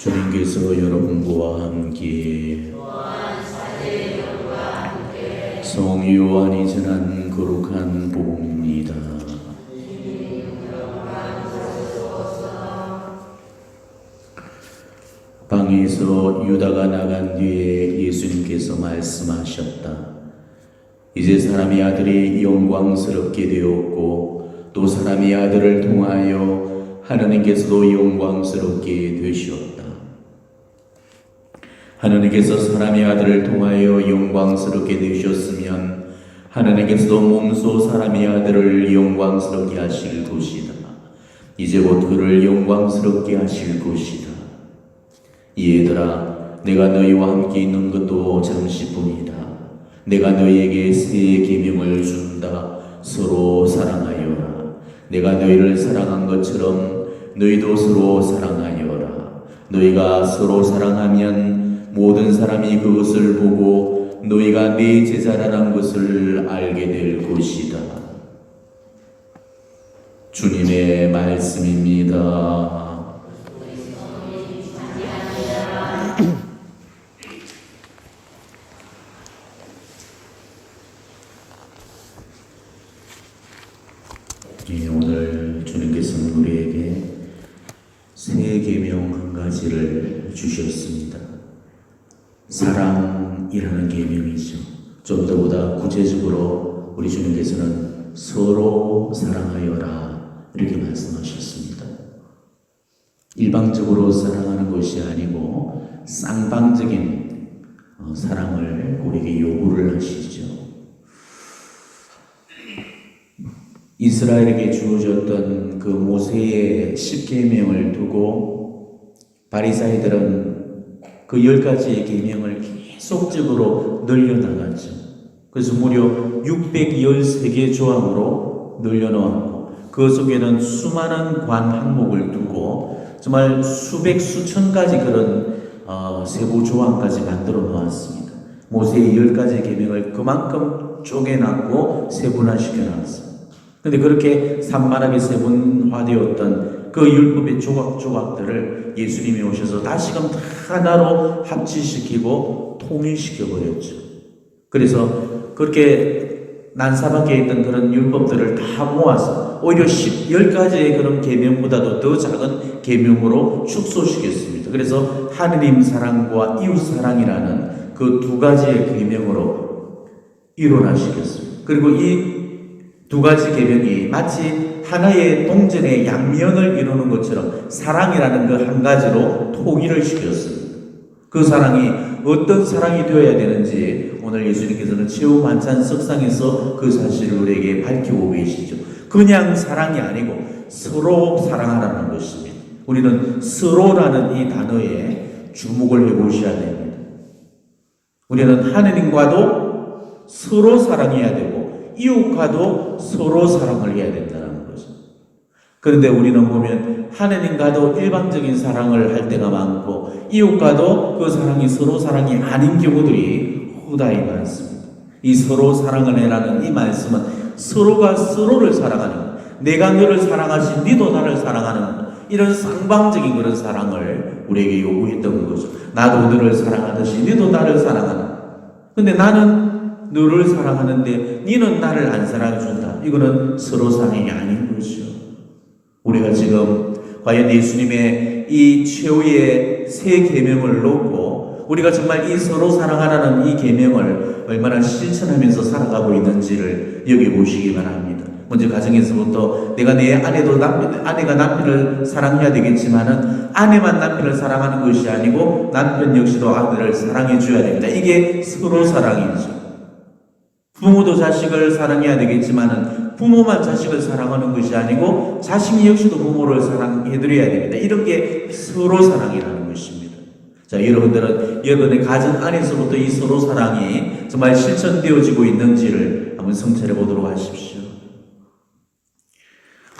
주님께서 여러분과 함께 성령 요한이 전한 거룩한 복음입니다. 방에서 유다가 나간 뒤에 예수님께서 말씀하셨다. 이제 사람의 아들이 영광스럽게 되었고 또 사람의 아들을 통하여 하나님께서도 영광스럽게 되시었다. 하나님께서 사람의 아들을 통하여 영광스럽게 되셨으면 하나님께서도 몸소 사람의 아들을 영광스럽게 하실 것이다. 이제 곧 그를 영광스럽게 하실 것이다. 얘들아, 내가 너희와 함께 있는 것도 잠시뿐이다. 내가 너희에게 새 계명을 준다. 서로 사랑하여라. 내가 너희를 사랑한 것처럼 너희도 서로 사랑하여라. 너희가 서로 사랑하면 모든 사람이 그것을 보고 너희가 내 제자라는 것을 알게 될 것이다. 주님의 말씀입니다. 오늘 주님께서는 우리에게 새 계명 한 가지를 주셨습니다. 사랑이라는 계명이죠. 좀 더보다 구체적으로 우리 주님께서는 서로 사랑하여라 이렇게 말씀하셨습니다. 일방적으로 사랑하는 것이 아니고 쌍방적인 사랑을 우리에게 요구를 하시죠. 이스라엘에게 주어졌던 그 모세의 10계명을 두고 바리사이들은 그 10가지의 계명을 계속적으로 늘려나갔죠. 그래서 무려 613개 조항으로 늘려놓았고 그 속에는 수많은 관 항목을 두고 정말 수백 수천 가지 그런 세부 조항까지 만들어 놓았습니다. 모세의 10가지 계명을 그만큼 쪼개놨고 세분화시켜 놨습니다. 근데 그렇게 산만하게 세분화되었던 그 율법의 조각조각들을 예수님이 오셔서 다시금 하나로 합치시키고 통일시켜 버렸죠. 그래서 그렇게 난사밖에 있던 그런 율법들을 다 모아서 오히려 10가지의 그런 계명보다도 더 작은 계명으로 축소시켰습니다. 그래서 하느님 사랑과 이웃 사랑이라는 그 두 가지의 계명으로 일원화시켰습니다. 그리고 이 두 가지 계명이 마치 하나의 동전의 양면을 이루는 것처럼 사랑이라는 그 한 가지로 통일을 시켰습니다. 그 사랑이 어떤 사랑이 되어야 되는지 오늘 예수님께서는 최후 만찬 석상에서 그 사실을 우리에게 밝히고 계시죠. 그냥 사랑이 아니고 서로 사랑하라는 것입니다. 우리는 서로라는 이 단어에 주목을 해보셔야 됩니다. 우리는 하느님과도 서로 사랑해야 되고 이웃과도 서로 사랑을 해야 된다는 거죠. 그런데 우리는 보면 하느님과도 일방적인 사랑을 할 때가 많고 이웃과도 그 사랑이 서로 사랑이 아닌 경우들이 후다히 많습니다. 이 서로 사랑을 해라는 이 말씀은 서로가 서로를 사랑하는 것, 내가 너를 사랑하시 니도 나를 사랑하는 것, 이런 쌍방적인 그런 사랑을 우리에게 요구했던 거죠. 나도 너를 사랑하듯이 니도 나를 사랑하는 것. 근데 나는 너를 사랑하는데 니는 나를 안 사랑해준다. 이거는 서로 사랑이 아닌 거죠. 우리가 지금 과연 예수님의 이 최후의 새 계명을 놓고 우리가 정말 이 서로 사랑하라는 이 계명을 얼마나 실천하면서 살아가고 있는지를 여기 보시기 바랍니다. 먼저 가정에서부터 내가 내 아내가 남편을 사랑해야 되겠지만은 아내만 남편을 사랑하는 것이 아니고 남편 역시도 아내를 사랑해 줘야 됩니다. 이게 서로 사랑이죠. 부모도 자식을 사랑해야 되겠지만은 부모만 자식을 사랑하는 것이 아니고 자식 역시도 부모를 사랑해드려야 됩니다. 이런 게 서로 사랑이라는 것입니다. 자, 여러분들은 여러분의 가정 안에서부터 이 서로 사랑이 정말 실천되어지고 있는지를 한번 성찰해 보도록 하십시오.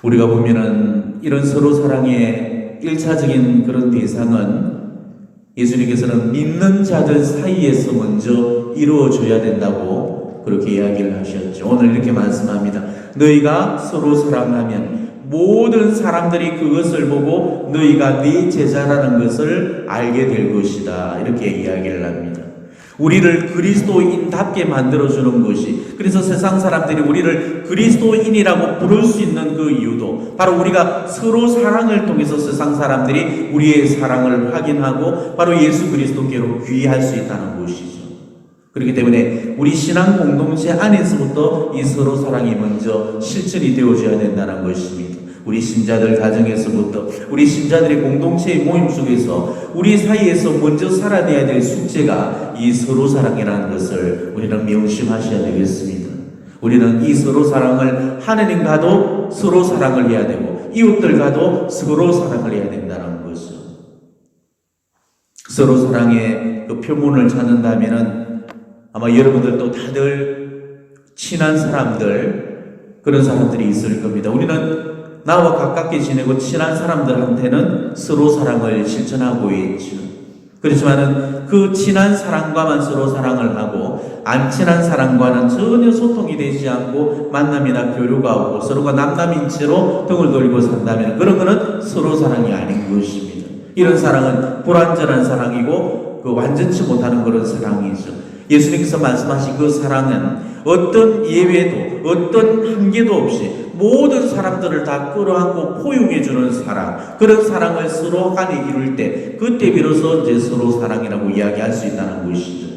우리가 보면은 이런 서로 사랑의 1차적인 그런 대상은 예수님께서는 믿는 자들 사이에서 먼저 이루어져야 된다고 그렇게 이야기를 하셨죠. 오늘 이렇게 말씀합니다. 너희가 서로 사랑하면 모든 사람들이 그것을 보고 너희가 네 제자라는 것을 알게 될 것이다. 이렇게 이야기를 합니다. 우리를 그리스도인답게 만들어주는 것이, 그래서 세상 사람들이 우리를 그리스도인이라고 부를 수 있는 그 이유도 바로 우리가 서로 사랑을 통해서 세상 사람들이 우리의 사랑을 확인하고 바로 예수 그리스도께로 귀의할 수 있다는 것이죠. 그렇기 때문에 우리 신앙 공동체 안에서부터 이 서로 사랑이 먼저 실천이 되어줘야 된다는 것입니다. 우리 신자들 가정에서부터, 우리 신자들의 공동체의 모임 속에서 우리 사이에서 먼저 살아내야 될 숙제가 이 서로 사랑이라는 것을 우리는 명심하셔야 되겠습니다. 우리는 이 서로 사랑을 하느님과도 서로 사랑을 해야 되고 이웃들과도 서로 사랑을 해야 된다는 것이죠. 서로 사랑의 그 표본을 찾는다면은 아마 여러분들도 다들 친한 사람들, 그런 사람들이 있을 겁니다. 우리는 나와 가깝게 지내고 친한 사람들한테는 서로 사랑을 실천하고 있죠. 그렇지만은 그 친한 사람과만 서로 사랑을 하고 안 친한 사람과는 전혀 소통이 되지 않고 만남이나 교류가 없고 서로가 남남인 채로 등을 돌리고 산다면 그런 거는 서로 사랑이 아닌 것입니다. 이런 사랑은 불완전한 사랑이고 그 완전치 못하는 그런 사랑이죠. 예수님께서 말씀하신 그 사랑은 어떤 예외도 어떤 한계도 없이 모든 사람들을 다 끌어안고 포용해주는 사랑, 그런 사랑을 서로 간에 이룰 때 그때 비로소 이제 서로 사랑이라고 이야기할 수 있다는 것이죠.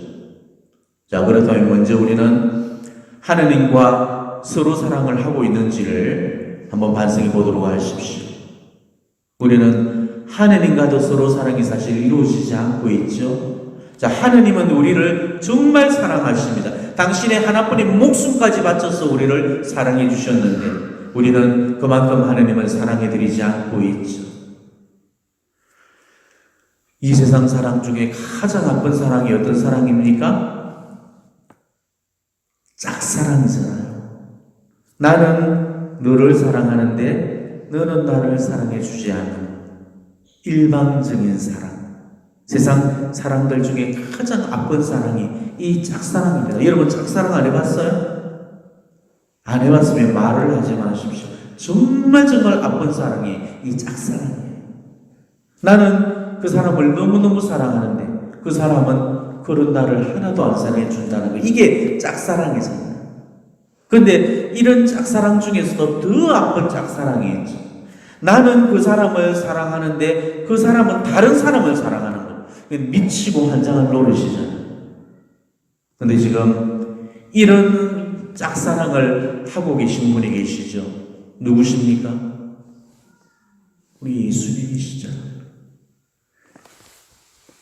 자, 그렇다면 먼저 우리는 하느님과 서로 사랑을 하고 있는지를 한번 반성해 보도록 하십시오. 우리는 하느님과도 서로 사랑이 사실 이루어지지 않고 있죠. 자, 하느님은 우리를 정말 사랑하십니다. 당신의 하나뿐인 목숨까지 바쳐서 우리를 사랑해 주셨는데 우리는 그만큼 하느님을 사랑해 드리지 않고 있죠. 이 세상 사랑 중에 가장 나쁜 사랑이 어떤 사랑입니까? 짝사랑이잖아요. 나는 너를 사랑하는데 너는 나를 사랑해 주지 않는 일방적인 사랑. 세상 사랑들 중에 가장 나쁜 사랑이 이 짝사랑입니다. 여러분 짝사랑 안 해봤어요? 안 해봤으면 말을 하지 마십시오. 정말 나쁜 사랑이 이 짝사랑이에요. 나는 그 사람을 너무너무 사랑하는데 그 사람은 그런 나를 하나도 안 사랑해 준다는 거, 이게 짝사랑이잖아요. 그런데 이런 짝사랑 중에서도 더 나쁜 짝사랑이 있죠. 나는 그 사람을 사랑하는데 그 사람은 다른 사람을 사랑하는 거. 미치고 환장한 노릇이잖아요. 근데 지금 이런 짝사랑을 하고 계신 분이 계시죠. 누구십니까? 우리 예수님이시잖아요.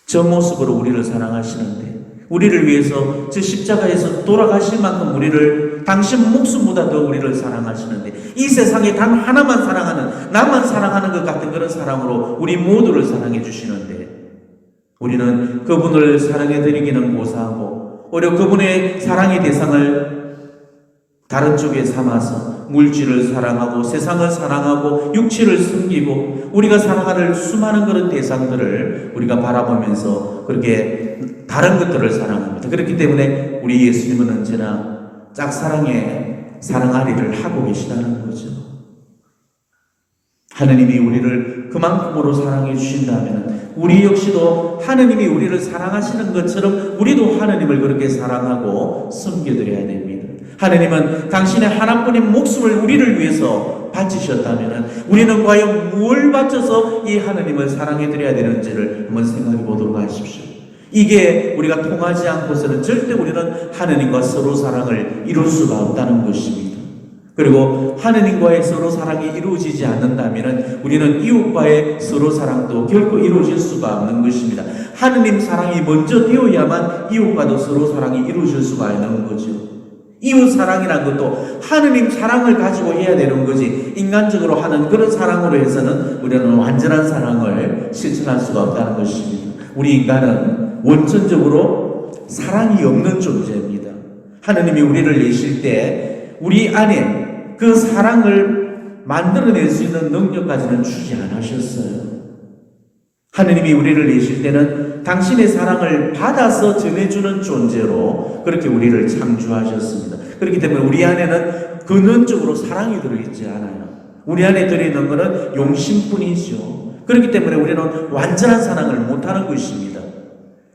저 모습으로 우리를 사랑하시는데 우리를 위해서 저 십자가에서 돌아가실 만큼 우리를 당신 목숨보다 더 우리를 사랑하시는데 이 세상에 단 하나만 사랑하는, 나만 사랑하는 것 같은 그런 사랑으로 우리 모두를 사랑해 주시는데 우리는 그분을 사랑해 드리기는 고사하고 오히려 그분의 사랑의 대상을 다른 쪽에 삼아서 물질을 사랑하고 세상을 사랑하고 육체를 숨기고 우리가 사랑하는 수많은 그런 대상들을 우리가 바라보면서 그렇게 다른 것들을 사랑합니다. 그렇기 때문에 우리 예수님은 언제나 짝사랑의 사랑아리를 하고 계시다는 거죠. 하느님이 우리를 그만큼으로 사랑해 주신다면 우리 역시도 하느님이 우리를 사랑하시는 것처럼 우리도 하느님을 그렇게 사랑하고 섬겨드려야 됩니다. 하느님은 당신의 하나뿐인 목숨을 우리를 위해서 바치셨다면 우리는 과연 무엇을 바쳐서 이 하느님을 사랑해드려야 되는지를 한번 생각해 보도록 하십시오. 이게 우리가 통하지 않고서는 절대 우리는 하느님과 서로 사랑을 이룰 수가 없다는 것입니다. 그리고 하느님과의 서로 사랑이 이루어지지 않는다면 우리는 이웃과의 서로 사랑도 결코 이루어질 수가 없는 것입니다. 하느님 사랑이 먼저 되어야만 이웃과도 서로 사랑이 이루어질 수가 있는 거죠. 이웃 사랑이란 것도 하느님 사랑을 가지고 해야 되는 거지 인간적으로 하는 그런 사랑으로 해서는 우리는 완전한 사랑을 실천할 수가 없다는 것입니다. 우리 인간은 원천적으로 사랑이 없는 존재입니다. 하느님이 우리를 내실 때 우리 안에 그 사랑을 만들어낼 수 있는 능력까지는 주지 않으셨어요. 하느님이 우리를 내실 때는 당신의 사랑을 받아서 전해주는 존재로 그렇게 우리를 창조하셨습니다. 그렇기 때문에 우리 안에는 근원적으로 사랑이 들어있지 않아요. 우리 안에 들어있는 것은 용심뿐이죠. 그렇기 때문에 우리는 완전한 사랑을 못하는 것입니다.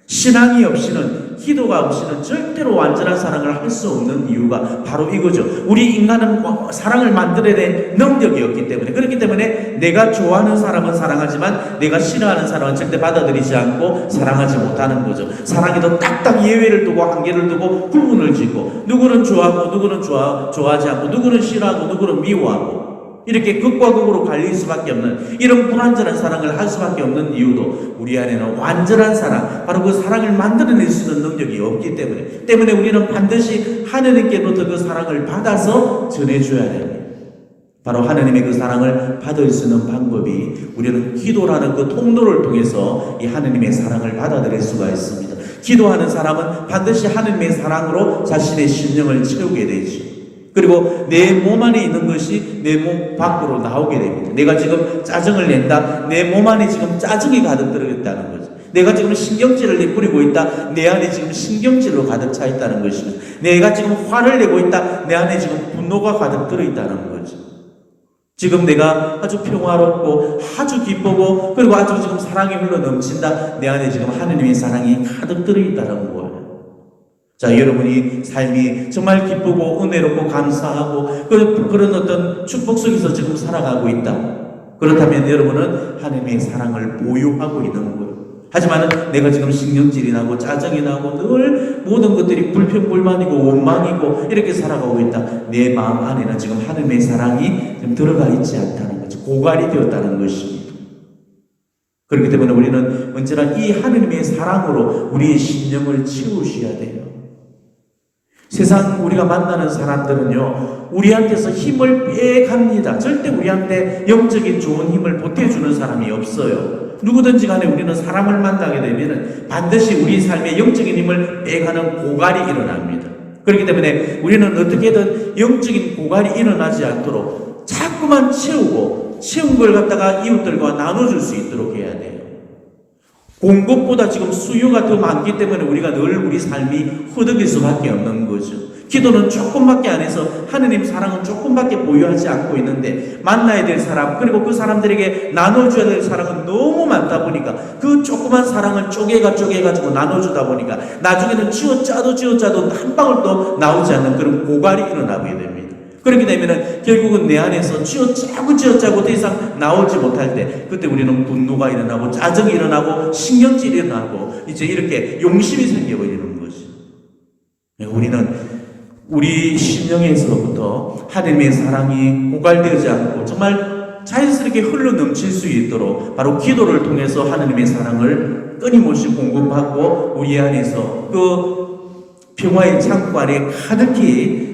신앙이 없이는, 기도가 없이는 절대로 완전한 사랑을 할 수 없는 이유가 바로 이거죠. 우리 인간은 사랑을 만들어낼 능력이 없기 때문에, 그렇기 때문에 내가 좋아하는 사람은 사랑하지만 내가 싫어하는 사람은 절대 받아들이지 않고 사랑하지 못하는 거죠. 사랑에도 딱딱 예외를 두고 한계를 두고 구분을 짓고, 누구는 좋아하고 누구는 좋아하지 않고, 누구는 싫어하고 누구는 미워하고, 이렇게 극과 극으로 갈릴 수밖에 없는, 이런 불완전한 사랑을 할 수밖에 없는 이유도 우리 안에는 완전한 사랑, 바로 그 사랑을 만들어낼 수 있는 능력이 없기 때문에 우리는 반드시 하느님께로부터 그 사랑을 받아서 전해줘야 됩니다. 바로 하느님의 그 사랑을 받을 수 있는 방법이, 우리는 기도라는 그 통로를 통해서 이 하느님의 사랑을 받아들일 수가 있습니다. 기도하는 사람은 반드시 하느님의 사랑으로 자신의 심령을 채우게 되죠. 그리고 내 몸 안에 있는 것이 내 몸 밖으로 나오게 됩니다. 내가 지금 짜증을 낸다, 내 몸 안에 지금 짜증이 가득 들어있다는 거죠. 내가 지금 신경질을 내뿌리고 있다, 내 안에 지금 신경질로 가득 차 있다는 것입니다. 내가 지금 화를 내고 있다, 내 안에 지금 분노가 가득 들어있다는 거죠. 지금 내가 아주 평화롭고 아주 기쁘고 그리고 아주 지금 사랑이 흘러 넘친다, 내 안에 지금 하느님의 사랑이 가득 들어있다는 거예요. 자, 여러분이 삶이 정말 기쁘고 은혜롭고 감사하고 그런 어떤 축복 속에서 지금 살아가고 있다. 그렇다면 여러분은 하나님의 사랑을 보유하고 있는 거예요. 하지만 내가 지금 신경질이 나고 짜증이 나고 늘 모든 것들이 불평불만이고 원망이고 이렇게 살아가고 있다. 내 마음 안에는 지금 하나님의 사랑이 지금 들어가 있지 않다는 거죠. 고갈이 되었다는 것입니다. 그렇기 때문에 우리는 언제나 이 하나님의 사랑으로 우리의 심령을 채우셔야 돼요. 세상 우리가 만나는 사람들은요, 우리한테서 힘을 빼갑니다. 절대 우리한테 영적인 좋은 힘을 보태주는 사람이 없어요. 누구든지 간에 우리는 사람을 만나게 되면 반드시 우리 삶의 영적인 힘을 빼가는 고갈이 일어납니다. 그렇기 때문에 우리는 어떻게든 영적인 고갈이 일어나지 않도록 자꾸만 채운 걸 갖다가 이웃들과 나눠줄 수 있도록 해야 돼요. 공급보다 지금 수요가 더 많기 때문에 우리가 늘 우리 삶이 허덕일 수밖에 없는 거죠. 기도는 조금밖에 안 해서 하느님 사랑은 조금밖에 보유하지 않고 있는데, 만나야 될 사람 그리고 그 사람들에게 나눠줘야 될 사랑은 너무 많다 보니까 그 조그만 사랑을 쪼개가지고 나눠주다 보니까 나중에는 쥐어짜도 한 방울도 나오지 않는 그런 고갈이 일어나게 됩니다. 그렇게 되면은 결국은 내 안에서 쥐어짜고 더 이상 나오지 못할 때, 그때 우리는 분노가 일어나고 짜증이 일어나고 신경질이 일어나고 이제 이렇게 용심이 생겨버리는 거죠. 우리는 우리 심령에서부터 하나님의 사랑이 고갈되지 않고 정말 자연스럽게 흘러 넘칠 수 있도록 바로 기도를 통해서 하나님의 사랑을 끊임없이 공급하고 우리 안에서 그 평화의 창고 안에 가득히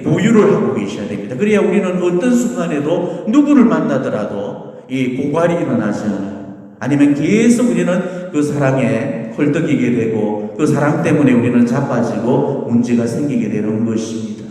보유를 하고 계셔야 됩니다. 그래야 우리는 어떤 순간에도 누구를 만나더라도 이 고갈이 일어나지 않아요. 아니면 계속 우리는 그 사랑에 헐떡이게 되고 그 사랑 때문에 우리는 자빠지고 문제가 생기게 되는 것입니다.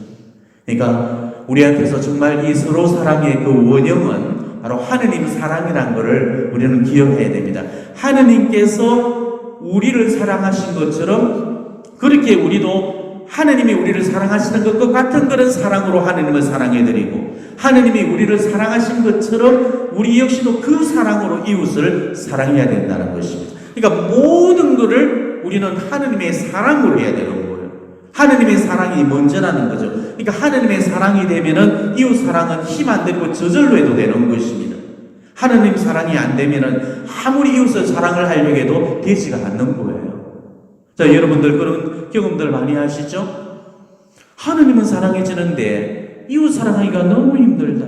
그러니까 우리한테서 정말 이 서로 사랑의 그 원형은 바로 하느님 사랑이라는 것을 우리는 기억해야 됩니다. 하느님께서 우리를 사랑하신 것처럼 그렇게 우리도 하느님이 우리를 사랑하시는 것과 같은 그런 사랑으로 하느님을 사랑해드리고, 하느님이 우리를 사랑하신 것처럼 우리 역시도 그 사랑으로 이웃을 사랑해야 된다는 것입니다. 그러니까 모든 것을 우리는 하느님의 사랑으로 해야 되는 거예요. 하느님의 사랑이 먼저라는 거죠. 그러니까 하느님의 사랑이 되면은 이웃 사랑은 힘 안 들고 저절로 해도 되는 것입니다. 하느님 사랑이 안 되면은 아무리 이웃을 사랑을 하려고 해도 되지가 않는 거예요. 자, 여러분들 그런 경험들 많이 하시죠? 하느님은 사랑해지는데 이웃 사랑하기가 너무 힘들다.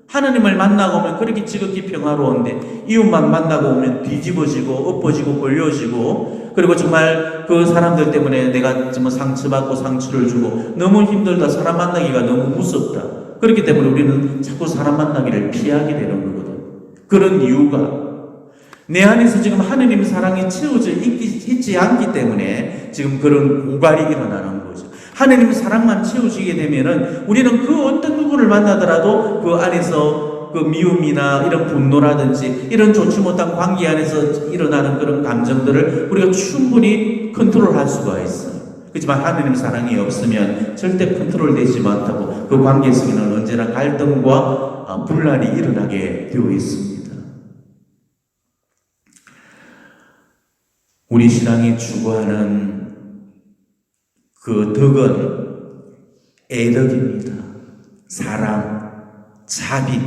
하느님을 만나고 오면 그렇게 지극히 평화로운데 이웃만 만나고 오면 뒤집어지고 엎어지고 벌려지고, 그리고 정말 그 사람들 때문에 내가 정말 상처받고 상처를 주고 너무 힘들다. 사람 만나기가 너무 무섭다. 그렇기 때문에 우리는 자꾸 사람 만나기를 피하게 되는 거거든. 그런 이유가 내 안에서 지금 하느님 사랑이 채워져 있지 않기 때문에 지금 그런 고갈이 일어나는 거죠. 하느님 사랑만 채우시게 되면은 우리는 그 어떤 누구를 만나더라도 그 안에서 그 미움이나 이런 분노라든지 이런 좋지 못한 관계 안에서 일어나는 그런 감정들을 우리가 충분히 컨트롤할 수가 있어요. 그렇지만 하느님 사랑이 없으면 절대 컨트롤되지 못하고 그 관계 속에는 언제나 언제나 갈등과 분란이 일어나게 되어 있습니다. 우리 신앙이 추구하는 그 덕은 애덕입니다. 사랑, 자비.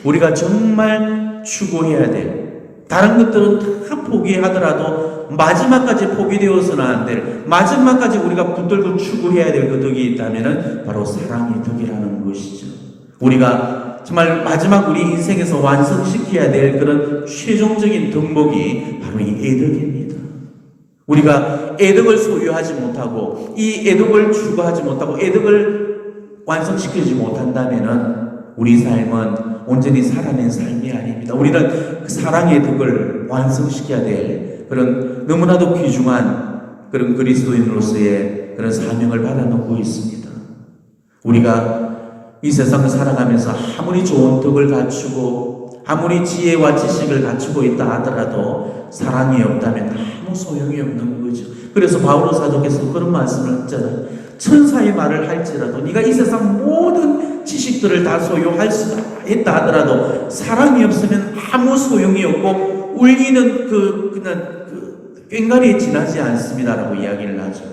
우리가 정말 추구해야 될, 다른 것들은 다 포기하더라도 마지막까지 포기되어서는 안 될, 마지막까지 우리가 붙들고 추구해야 될 그 덕이 있다면 바로 사랑의 덕이라는 것이죠. 우리가 정말 마지막 우리 인생에서 완성시켜야 될 그런 최종적인 덕목이 바로 이 애덕입니다. 우리가 애덕을 소유하지 못하고 이 애덕을 추구하지 못하고 애덕을 완성시키지 못한다면 우리 삶은 온전히 살아낸 삶이 아닙니다. 우리는 그 사랑의 덕을 완성시켜야 될 그런 너무나도 귀중한 그런 그리스도인으로서의 그런 사명을 받아놓고 있습니다. 우리가 이 세상을 살아가면서 아무리 좋은 덕을 갖추고 아무리 지혜와 지식을 갖추고 있다 하더라도 사랑이 없다면 아무 소용이 없는 거죠. 그래서 바오로 사도께서 그런 말씀을 했잖아요. 천사의 말을 할지라도 네가 이 세상 모든 지식들을 다 소유할 수 있다 하더라도 사랑이 없으면 아무 소용이 없고 울리는 그냥 꽹과리에 지나지 않습니다라고 이야기를 하죠.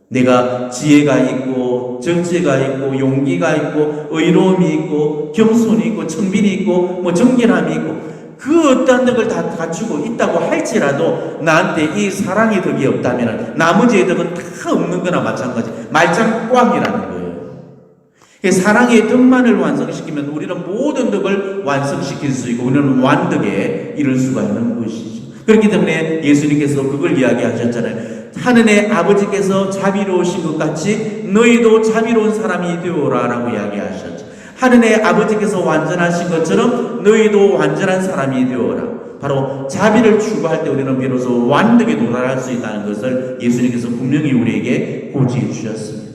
내가 지혜가 있고 정체가 있고 용기가 있고 의로움이 있고 겸손이 있고 청빈이 있고 정결함이 있고 그 어떤 덕을 다 갖추고 있다고 할지라도 나한테 이 사랑의 덕이 없다면 나머지의 덕은 다 없는 거나 마찬가지. 말짱 꽝이라는 거예요. 사랑의 덕만을 완성시키면 우리는 모든 덕을 완성시킬 수 있고 우리는 완덕에 이를 수가 있는 것이죠. 그렇기 때문에 예수님께서 그걸 이야기하셨잖아요. 하늘의 아버지께서 자비로우신 것 같이 너희도 자비로운 사람이 되어라 라고 이야기하셨죠. 하늘의 아버지께서 완전하신 것처럼 너희도 완전한 사람이 되어라. 바로 자비를 추구할 때 우리는 비로소 완덕에 도달할 수 있다는 것을 예수님께서 분명히 우리에게 고지해 주셨습니다.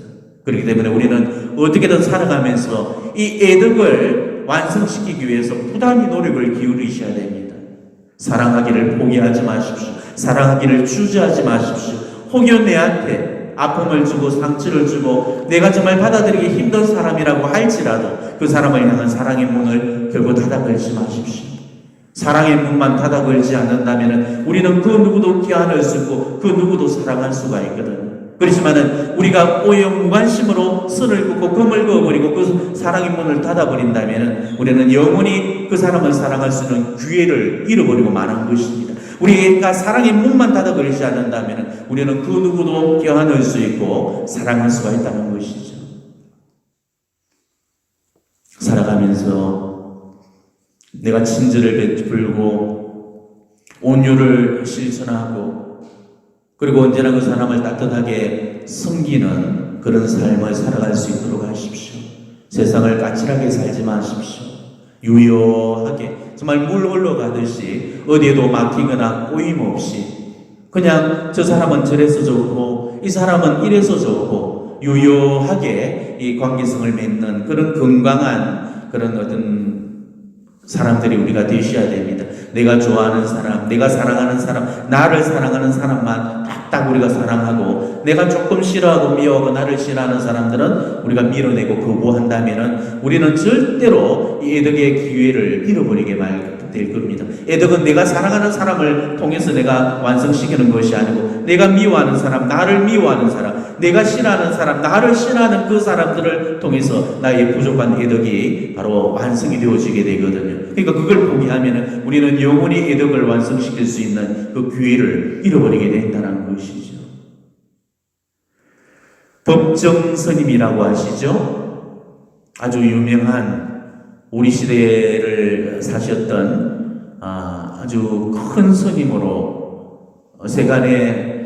그렇기 때문에 우리는 어떻게든 살아가면서 이 애덕을 완성시키기 위해서 부단히 노력을 기울이셔야 됩니다. 사랑하기를 포기하지 마십시오. 사랑하기를 주저하지 마십시오. 혹여 내한테 아픔을 주고 상처를 주고 내가 정말 받아들이기 힘든 사람이라고 할지라도 그 사람을 향한 사랑의 문을 결국 닫아 걸지 마십시오. 사랑의 문만 닫아 걸지 않는다면 우리는 그 누구도 껴안을 수 있고 그 누구도 사랑할 수가 있거든요. 그렇지만은 우리가 오염 무관심으로 선을 긋고 금을 그어버리고 그 사랑의 문을 닫아버린다면 우리는 영원히 그 사람을 사랑할 수 있는 기회를 잃어버리고 마는 것입니다. 우리가 사랑의 문만 닫아버리지 않는다면 우리는 그 누구도 껴안을 수 있고 사랑할 수가 있다는 것이죠. 살아가면서 내가 친절을 베풀고 온유를 실천하고 그리고 언제나 그 사람을 따뜻하게 섬기는 그런 삶을 살아갈 수 있도록 하십시오. 세상을 까칠하게 살지 마십시오. 유효하게 정말 물 흘러가듯이 어디에도 막히거나 꼬임없이 그냥 저 사람은 저래서 좋고 이 사람은 이래서 좋고 유효하게 이 관계성을 맺는 그런 건강한 그런 어떤 사람들이 우리가 되셔야 됩니다. 내가 좋아하는 사람, 내가 사랑하는 사람, 나를 사랑하는 사람만 딱딱 우리가 사랑하고 내가 조금 싫어하고 미워하고 나를 싫어하는 사람들은 우리가 밀어내고 거부한다면 우리는 절대로 이 애덕의 기회를 잃어버리게 될 겁니다. 애덕은 내가 사랑하는 사람을 통해서 내가 완성시키는 것이 아니고 내가 미워하는 사람, 나를 미워하는 사람, 내가 싫어하는 사람, 나를 싫어하는 그 사람들을 통해서 나의 부족한 애덕이 바로 완성이 되어지게 되거든요. 그러니까 그걸 포기하면 우리는 영원히 애덕을 완성시킬 수 있는 그 기회를 잃어버리게 된다는 것이죠. 법정스님이라고 아시죠? 아주 유명한 우리 시대를 사셨던 아주 큰 스님으로 세간의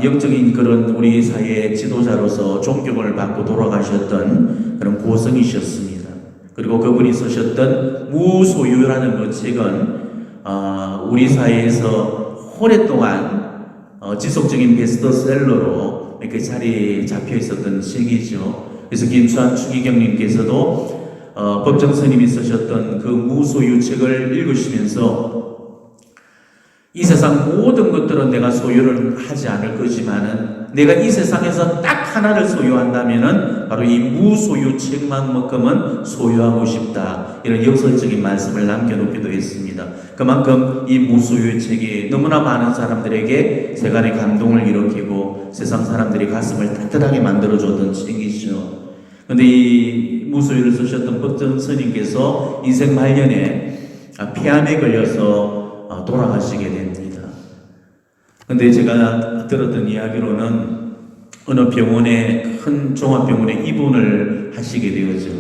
영적인 그런 우리 사회의 지도자로서 존경을 받고 돌아가셨던 그런 고성이셨습니다. 그리고 그분이 쓰셨던 무소유라는 그 책은 우리 사회에서 오랫동안 지속적인 베스트셀러로 이렇게 자리에 잡혀 있었던 책이죠. 그래서 김수환 추기경님께서도 법정스님이 쓰셨던 그 무소유 책을 읽으시면서 이 세상 모든 것들은 내가 소유를 하지 않을 거지만은 내가 이 세상에서 딱 하나를 소유한다면은 바로 이 무소유책만큼은 소유하고 싶다. 이런 역설적인 말씀을 남겨놓기도 했습니다. 그만큼 이 무소유책이 너무나 많은 사람들에게 세간의 감동을 일으키고 세상 사람들이 가슴을 따뜻하게 만들어줬던 책이죠. 그런데 이 무소유를 쓰셨던 법정 스님께서 인생 말년에 폐암에 걸려서 돌아가시게 됩니다. 근데 제가 들었던 이야기로는 어느 병원에, 큰 종합병원에 입원을 하시게 되었죠.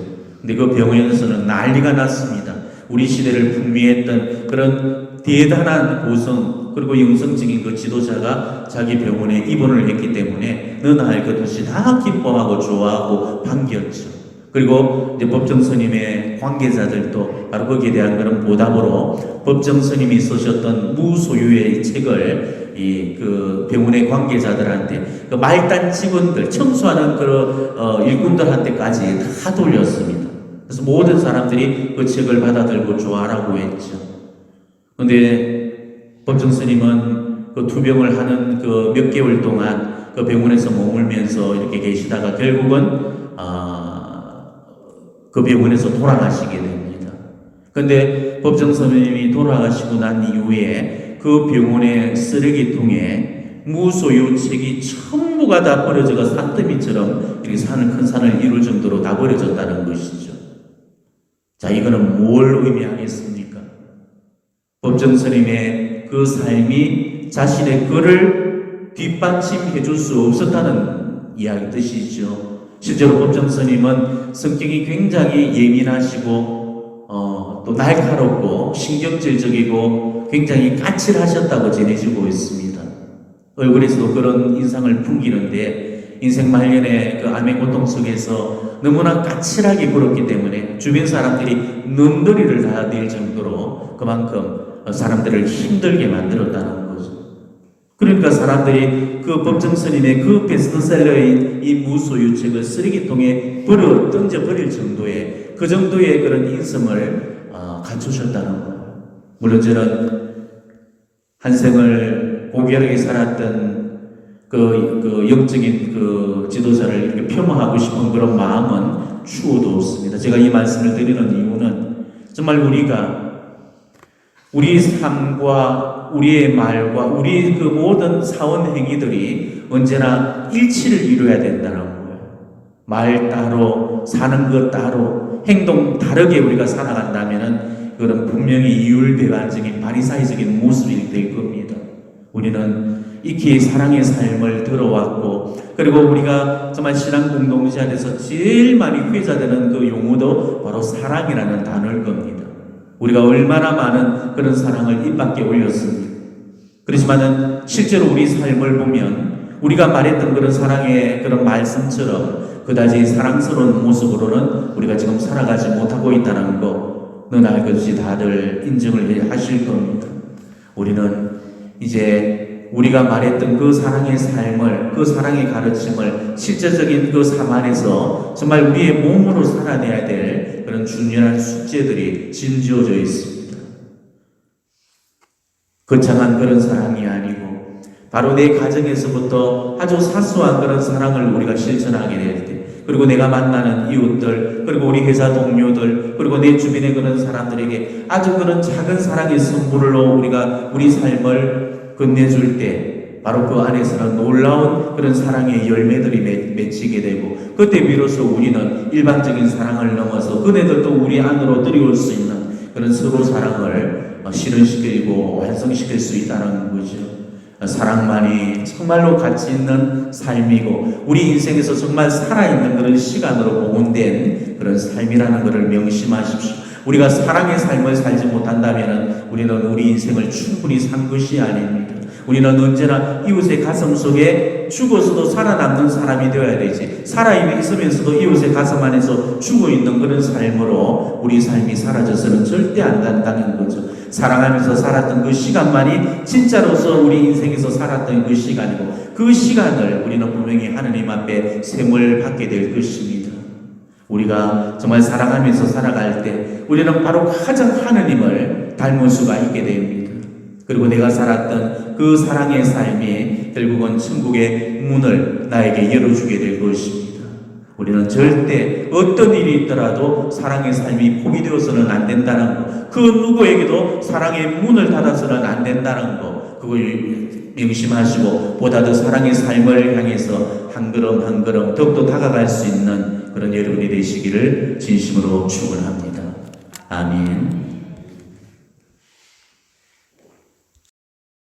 근데 그 병원에서는 난리가 났습니다. 우리 시대를 풍미했던 그런 대단한 고성, 그리고 영성적인 그 지도자가 자기 병원에 입원을 했기 때문에 어느 날 그것이 다 기뻐하고 좋아하고 반겼죠. 그리고 이제 법정 스님의 관계자들도 바로 거기에 대한 그런 보답으로 법정 스님이 쓰셨던 무소유의 책을 그 병원의 관계자들한테, 그 말단 직원들, 청소하는 일꾼들한테까지 다 돌렸습니다. 그래서 모든 사람들이 그 책을 받아들고 좋아하라고 했죠. 그런데 법정 스님은 그 투병을 하는 그 몇 개월 동안 그 병원에서 머물면서 이렇게 계시다가 결국은 그 병원에서 돌아가시게 됩니다. 그런데 법정 스님이 돌아가시고 난 이후에 그 병원의 쓰레기통에 무소유 책이 전부가 다 버려져가 산더미처럼 이렇게 큰 산을 이룰 정도로 다 버려졌다는 것이죠. 자, 이거는 뭘 의미하겠습니까? 법정 스님의 그 삶이 자신의 글을 뒷받침해 줄 수 없었다는 이야기 뜻이죠. 실제로 법정 스님은 성격이 굉장히 예민하시고 또 날카롭고 신경질적이고 굉장히 까칠하셨다고 전해지고 있습니다. 얼굴에서도 그런 인상을 풍기는데 인생 말년에 그 암의 고통 속에서 너무나 까칠하게 굴었기 때문에 주변 사람들이 눈더리를 다 낼 정도로 그만큼 사람들을 힘들게 만들었다는 거죠. 그러니까 사람들이 그 법정 스님의 그 베스트셀러인 이 무소유 책을 쓰레기통에 던져버릴 정도의 그 정도의 그런 인성을 갖추셨다는 거예요. 물론 저는 한 생을 고귀하게 살았던 그 영적인 그 지도자를 이렇게 폄하하고 싶은 그런 마음은 추호도 없습니다. 제가 이 말씀을 드리는 이유는 정말 우리가 우리 삶과 우리의 말과 우리 그 모든 사원 행위들이 언제나 일치를 이루어야 된다는 거예요. 말 따로, 사는 것 따로, 행동 다르게 우리가 살아간다면은 그런 분명히 이율배반적인 바리사이적인 모습이 될 겁니다. 우리는 익히 사랑의 삶을 들어왔고, 그리고 우리가 정말 신앙 공동체 안에서 제일 많이 회자되는 그 용어도 바로 사랑이라는 단어일 겁니다. 우리가 얼마나 많은 그런 사랑을 입 밖에 올렸습니다. 그렇지만은 실제로 우리 삶을 보면 우리가 말했던 그런 사랑의 그런 말씀처럼 그다지 사랑스러운 모습으로는 우리가 지금 살아가지 못하고 있다는 거 넌 알것이 다들 인정을 하실 겁니다. 우리는 이제 우리가 말했던 그 사랑의 삶을, 그 사랑의 가르침을 실제적인 그 삶 안에서 정말 우리의 몸으로 살아내야 될 그런 중요한 숙제들이 짐지어져 있습니다. 거창한 그런 사랑이 아니고 바로 내 가정에서부터 아주 사소한 그런 사랑을 우리가 실천하게 될 때, 그리고 내가 만나는 이웃들, 그리고 우리 회사 동료들, 그리고 내 주변의 그런 사람들에게 아주 그런 작은 사랑의 선물로 우리가 우리 삶을 건네줄 때 바로 그 안에서는 놀라운 그런 사랑의 열매들이 맺히게 되고, 그때 비로소 우리는 일반적인 사랑을 넘어서 그네들도 우리 안으로 들여올 수 있는 그런 서로 사랑을 실현시키고 완성시킬 수 있다는 거죠. 사랑만이 정말로 가치 있는 삶이고 우리 인생에서 정말 살아있는 그런 시간으로 봉헌된 그런 삶이라는 것을 명심하십시오. 우리가 사랑의 삶을 살지 못한다면 우리는 우리 인생을 충분히 산 것이 아닙니다. 우리는 언제나 이웃의 가슴 속에 죽어서도 살아남는 사람이 되어야 되지, 살아있으면서도 이웃의 가슴 안에서 죽어있는 그런 삶으로 우리 삶이 사라져서는 절대 안 된다는 거죠. 사랑하면서 살았던 그 시간만이 진짜로서 우리 인생에서 살았던 그 시간이고, 그 시간을 우리는 분명히 하느님 앞에 셈을 받게 될 것입니다. 우리가 정말 사랑하면서 살아갈 때 우리는 바로 가장 하느님을 닮을 수가 있게 됩니다. 그리고 내가 살았던 그 사랑의 삶이 결국은 천국의 문을 나에게 열어주게 될 것입니다. 우리는 절대 어떤 일이 있더라도 사랑의 삶이 포기되어서는 안 된다는 것, 그 누구에게도 사랑의 문을 닫아서는 안 된다는 것, 그걸 명심하시고 보다 더 사랑의 삶을 향해서 한 걸음 한 걸음 더욱더 다가갈 수 있는 그런 여러분이 되시기를 진심으로 축원합니다. 아멘.